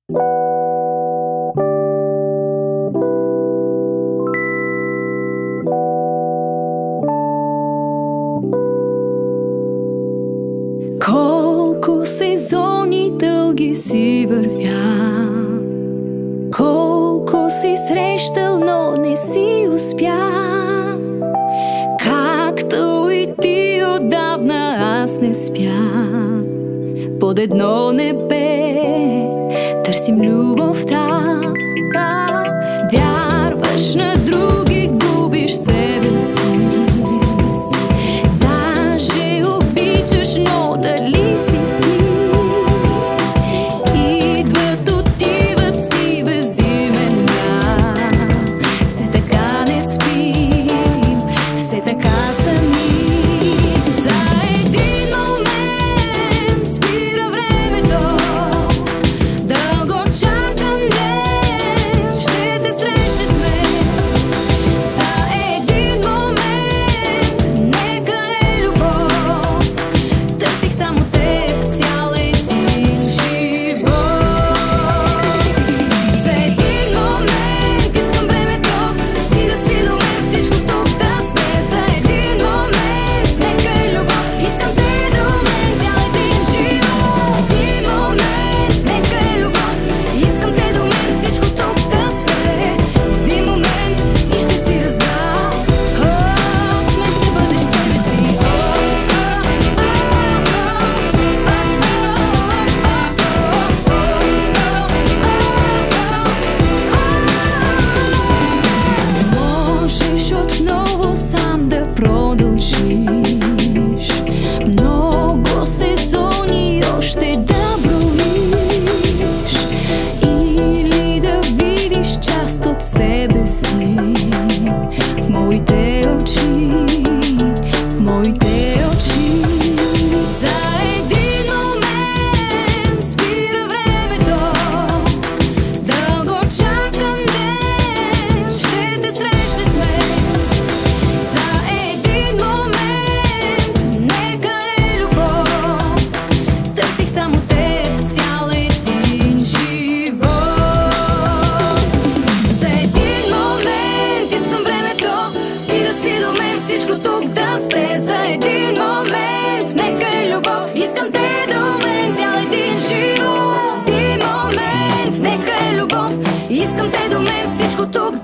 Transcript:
Колко сезони дълги си вървя, колко си срещал, но не си успя. Както и ти отдавна аз не спя. Под едно небе търсим любовта. Вярваш на други, губиш себе си. Даже обичаш, но дали си ти? Идват, отиват си без имена. Все така не спим, все така сами. За един момент спира времето. Дълго чакан ден ще те срещне с мен. За един момент нека е любов. Търсих само теб цял един живот. За един момент искам времето ти да си до мен, всичко тук да спре. За един момент нека е любов. Искам те до мен цял един живот. Един момент нека е любов. Искам те до мен, всичко тук да спре. Един момент и ще си разбра. С мен ще бъдеш себе си. Можеш отново сам да продължиш. Много сезони още да броиш. Или да видиш част от себе си в моите очи, в моите очи. За един момент спира времето. Дълго чакан ден ще те срещне с мен. За един момент нека е любов. Търсих само теб цял един живот. За един момент искам времето ти да си до мен, всичко тук да спре. За един момент нека е любов. Искам те до мен цял един живот. Един момент нека е любов. Искам те до мен, всичко тук